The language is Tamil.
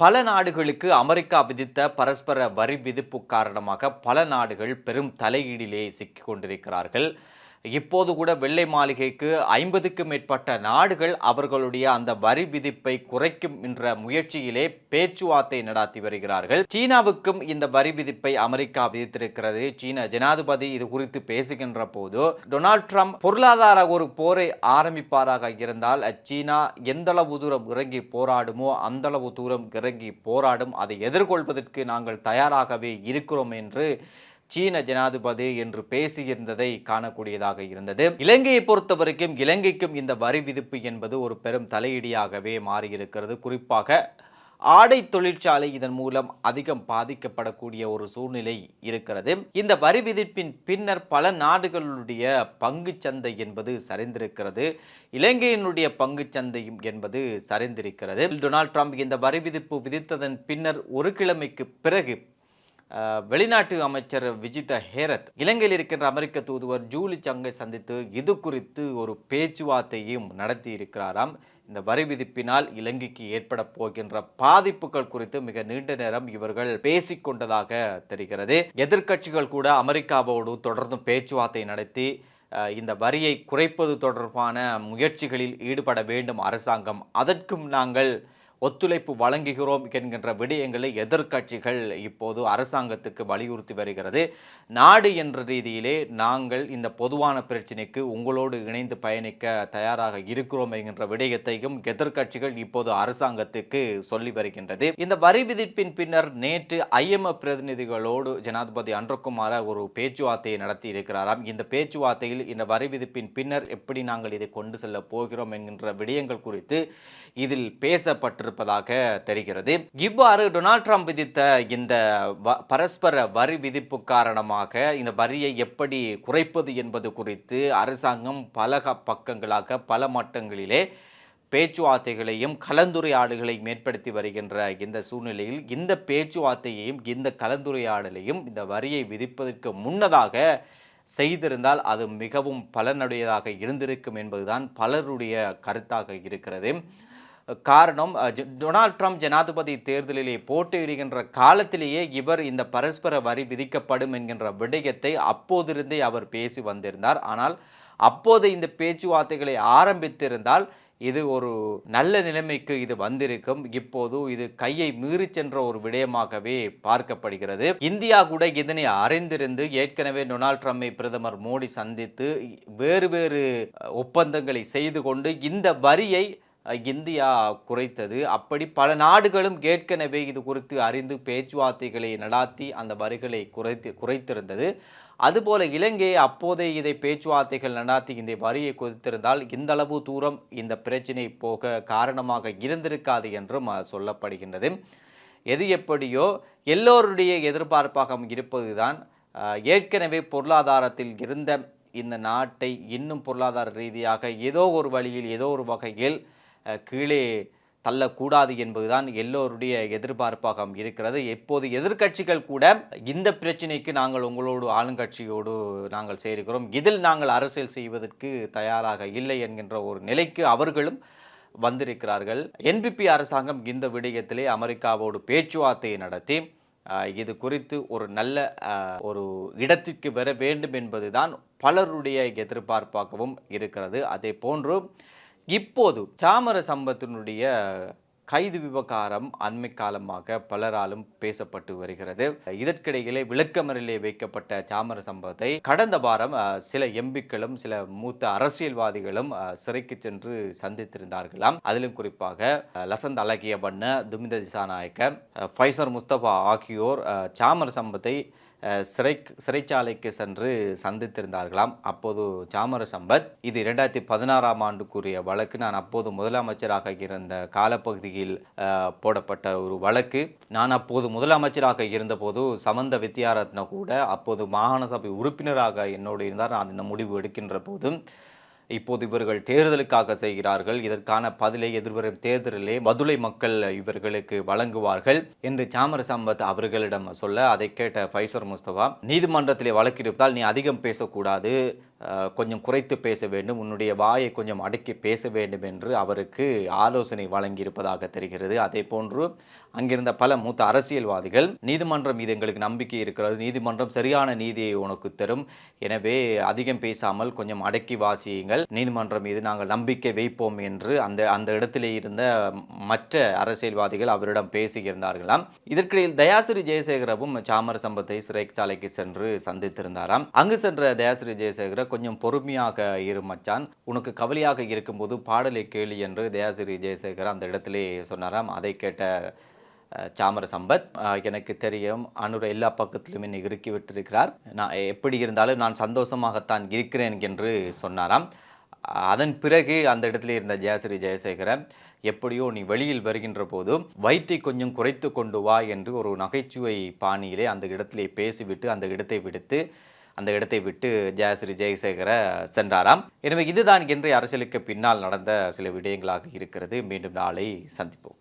பல நாடுகளுக்கு அமெரிக்கா விதித்த பரஸ்பர வரி விதிப்பு காரணமாக பல நாடுகள் பெரும் தலையீடிலே சிக்கிக் கொண்டிருக்கிறார்கள். இப்போது கூட வெள்ளை மாளிகைக்கு 50க்கும் மேற்பட்ட நாடுகள் அவர்களுடைய அந்த வரி விதிப்பை குறைக்கும் என்ற முயற்சியிலே பேச்சுவார்த்தை நடாத்தி வருகிறார்கள். சீனாவுக்கும் இந்த வரி விதிப்பை அமெரிக்கா விதித்திருக்கிறது. சீன ஜனாதிபதி இது குறித்து பேசுகின்ற போது டொனால்ட் ட்ரம்ப் பொருளாதார ஒரு போரை ஆரம்பிப்பாராக இருந்தால் சீனா எந்தளவு தூரம் இறங்கி போராடுமோ அந்தளவு தூரம் இறங்கி போராடும், அதை எதிர்கொள்வதற்கு நாங்கள் தயாராகவே இருக்கிறோம் என்று சீன ஜனாதிபதி என்று பேசியிருந்ததை காணக்கூடியதாக இருந்தது. இலங்கையை பொறுத்தவரைக்கும் இலங்கைக்கும் இந்த வரி விதிப்பு என்பது ஒரு பெரும் தலையீடியாகவே மாறியிருக்கிறது. குறிப்பாக ஆடை தொழிற்சாலை இதன் மூலம் அதிகம் பாதிக்கப்படக்கூடிய ஒரு சூழ்நிலை இருக்கிறது. இந்த வரி விதிப்பின் பின்னர் பல நாடுகளுடைய பங்கு சந்தை என்பது சரிந்திருக்கிறது. இலங்கையினுடைய பங்கு சந்தையும் என்பது சரிந்திருக்கிறது. டொனால்ட் ட்ரம்ப் இந்த வரி விதிப்பு விதித்ததன் பின்னர் ஒரு கிழமைக்கு பிறகு வெளிநாட்டு அமைச்சர் விஜித ஹேரத் இலங்கையில் இருக்கின்ற அமெரிக்க தூதுவர் ஜூலி சங்கை சந்தித்து இது குறித்து ஒரு பேச்சுவார்த்தையும் நடத்தி இருக்கிறாராம். இந்த வரி விதிப்பினால் இலங்கைக்கு ஏற்பட போகின்ற பாதிப்புகள் குறித்து மிக நீண்ட நேரம் இவர்கள் பேசிக்கொண்டதாக தெரிகிறது. எதிர்க்கட்சிகள் கூட அமெரிக்காவோடு தொடர்ந்து பேச்சுவார்த்தை நடத்தி இந்த வரியை குறைப்பது தொடர்பான முயற்சிகளில் ஈடுபட வேண்டும் அரசாங்கம், அதற்கும் நாங்கள் ஒத்துழைப்பு வழங்குகிறோம் என்கின்ற விடயங்களை எதிர்க்கட்சிகள் இப்போது அரசாங்கத்துக்கு வலியுறுத்தி வருகிறது. நாடு என்ற ரீதியிலே நாங்கள் இந்த பொதுவான பிரச்சினைக்கு உங்களோடு இணைந்து பயணிக்க தயாராக இருக்கிறோம் என்கின்ற விடயத்தையும் எதிர்க்கட்சிகள் இப்போது அரசாங்கத்துக்கு சொல்லி வருகின்றது. இந்த வரி விதிப்பின் பின்னர் நேற்று IMF பிரதிநிதிகளோடு ஜனாதிபதி அன்றகுமார ஒரு பேச்சுவார்த்தையை நடத்தி இருக்கிறாராம். இந்த பேச்சுவார்த்தையில் இந்த வரி விதிப்பின் பின்னர் எப்படி நாங்கள் இதை கொண்டு செல்ல போகிறோம் என்கின்ற விடயங்கள் குறித்து இதில் பேசப்பட்டிருப்பதாக தெரிகிறது. இவ்வாறு டொனால்ட் ட்ரம்ப் விதித்த இந்த பரஸ்பர வரி விதிப்பு காரணமாக இந்த வரியை எப்படி குறைப்பது என்பது குறித்து அரசாங்கம் பல பக்கங்களாக பல மட்டங்களிலே பேச்சுவார்த்தைகளையும் கலந்துரையாடல்களையும் ஏற்படுத்தி வருகின்ற இந்த சூழ்நிலையில் இந்த பேச்சுவார்த்தையையும் இந்த கலந்துரையாடலையும் இந்த வரியை விதிப்பதற்கு முன்னதாக செய்திருந்தால் அது மிகவும் பலனுடையதாக இருந்திருக்கும் என்பதுதான் பலருடைய கருத்தாக இருக்கிறது. காரணம், டொனால்ட் ட்ரம்ப் ஜனாதிபதி தேர்தலிலே போட்டியிடுகின்ற காலத்திலேயே இவர் இந்த பரஸ்பர வரி விதிக்கப்படும் என்கின்ற விடயத்தை அப்போதிருந்தே அவர் பேசி வந்திருந்தார். ஆனால் அப்போது இந்த பேச்சுவார்த்தைகளை ஆரம்பித்திருந்தால் இது ஒரு நல்ல நிலைமைக்கு இது வந்திருக்கும். இப்போது இது கையை மீறி சென்ற ஒரு விடயமாகவே பார்க்கப்படுகிறது. இந்தியா கூட இதனை அறிந்திருந்து ஏற்கனவே டொனால்ட் ட்ரம்பை பிரதமர் மோடி சந்தித்து வேறு வேறு ஒப்பந்தங்களை செய்து கொண்டு இந்த வரியை இந்தியா குறைத்தது. அப்படி பல நாடுகளும் ஏற்கனவே இது குறித்து அறிந்து பேச்சுவார்த்தைகளை நடாத்தி அந்த வரிகளை குறைத்திருந்தது. அதுபோல இலங்கை அப்போதே இதை பேச்சுவார்த்தைகள் நடாத்தி இந்த வரியை குறைத்திருந்தால் இந்த அளவு தூரம் இந்த பிரச்சினை போக காரணமாக இருந்திருக்காது என்றும் சொல்லப்படுகின்றது. எது எப்படியோ எல்லோருடைய எதிர்பார்ப்பாக இருப்பதுதான் ஏற்கனவே பொருளாதாரத்தில் இருந்த இந்த நாட்டை இன்னும் பொருளாதார ரீதியாக ஏதோ ஒரு வழியில் ஏதோ ஒரு வகையில் கீழே தள்ளக்கூடாது என்பதுதான் எல்லோருடைய எதிர்பார்ப்பாக இருக்கிறது. எப்போது எதிர்க்கட்சிகள் கூட இந்த பிரச்சனைக்கு நாங்கள் உங்களோடு ஆளுங்கட்சியோடு நாங்கள் சேர்கிறோம், இதில் நாங்கள் அரசியல் செய்வதற்கு தயாராக இல்லை என்கின்ற ஒரு நிலைக்கு அவர்களும் வந்திருக்கிறார்கள். NPP அரசாங்கம் இந்த விடயத்திலே அமெரிக்காவோடு பேச்சுவார்த்தையை நடத்தி இது குறித்து ஒரு நல்ல ஒரு இடத்திற்கு வர வேண்டும் என்பதுதான் பலருடைய எதிர்பார்ப்பாகவும் இருக்கிறது. அதே போன்று இப்போது சாமர சம்பத்தினுடைய கைது விவகாரம் அண்மை காலமாக பலராலும் பேசப்பட்டு வருகிறது. இதற்கிடையிலே விளக்கமறியலிலே வைக்கப்பட்ட சாமர சம்பவத்தை கடந்த வாரம் சில எம்பிக்களும் சில மூத்த அரசியல்வாதிகளும் சிறைக்கு சென்று சந்தித்திருந்தார்களாம். அதிலும் குறிப்பாக லசந்த் அழகியவண்ண, துமிந்த திசாநாயக்க, ஃபைசர் முஸ்தபா ஆகியோர் சாமர சம்பத்தை சிறைச்சாலைக்கு சென்று சந்தித்திருந்தார்களாம். அப்போது சாமர சம்பத் இது 2016ஆம் ஆண்டுக்குரிய வழக்கு. நான் அப்போது முதலமைச்சராக இருந்த காலப்பகுதியில் போடப்பட்ட ஒரு வழக்கு. நான் அப்போது முதலமைச்சராக இருந்தபோது சமந்த வித்யாரத்ன கூட அப்போது மாகாண சபை உறுப்பினராக என்னோடு இருந்தார். நான் இந்த முடிவு எடுக்கின்ற போதும் இப்போது இவர்கள் தேர்தலுக்காக செய்கிறார்கள், இதற்கான பதிலை எதிர்வரும் தேர்தலிலே மதுரை மக்கள் இவர்களுக்கு வழங்குவார்கள் என்று சாமர சம்பத் அவர்களிடம் சொல்ல, அதை கேட்ட ஃபைசர் முஸ்தபா, நீதிமன்றத்திலே வழக்கிருப்பதால் நீ அதிகம் பேசக்கூடாது, கொஞ்சம் குறைத்து பேச வேண்டும், உன்னுடைய வாயை கொஞ்சம் அடக்கி பேச வேண்டும் என்று அவருக்கு ஆலோசனை வழங்கியிருப்பதாக தெரிகிறது. அதேபோன்று அங்கிருந்த பல மூத்த அரசியல்வாதிகள், நீதிமன்றம் மீது எங்களுக்கு நம்பிக்கை இருக்கிறது, நீதிமன்றம் சரியான நீதியை உனக்கு தரும், எனவே அதிகம் பேசாமல் கொஞ்சம் அடக்கி வாசியுங்கள், நீதிமன்றம் மீது நாங்கள் நம்பிக்கை வைப்போம் என்று அந்த அந்த இடத்திலே இருந்த மற்ற அரசியல்வாதிகள் அவரிடம் பேசியிருந்தார்களாம். இதற்கிடையில் தயாசிறி ஜெயசேகரவும் சாமர சம்பத்தை சிறைச்சாலைக்கு சென்று சந்தித்திருந்தாராம். அங்கு சென்ற தயாசிறி ஜெயசேகர கொஞ்சம் பொறுமையாக இரு மச்சான், உனக்கு கவலையாக இருக்கும்போது பாடலை கேளு என்று தயாசிறி ஜெயசேகர் அந்த இடத்திலே சொன்னாராம். அதை கேட்ட சாமர சம்பத், எனக்கு தெரியும் அனுர எல்லா பக்கத்திலும் என்னை இறுக்கி விட்டிருக்கிறார், நான் எப்படி இருந்தாலும் நான் சந்தோஷமாகத்தான் இருக்கிறேன் என்று சொன்னாராம். அதன் பிறகு அந்த இடத்துல இருந்த ஜெயஸ்ரீ ஜெயசேகர, எப்படியோ நீ வெளியில் வருகின்ற போதும் வயிற்றை கொஞ்சம் குறைத்து கொண்டு வா என்று ஒரு நகைச்சுவை பாணியிலே அந்த இடத்திலே பேசிவிட்டு அந்த இடத்தை விட்டு ஜெயஸ்ரீ ஜெயசேகர சென்றாராம். எனவே இதுதான் இன்றைய அரசியலுக்கு பின்னால் நடந்த சில விடயங்களாக இருக்கிறது. மீண்டும் நாளை சந்திப்போம்.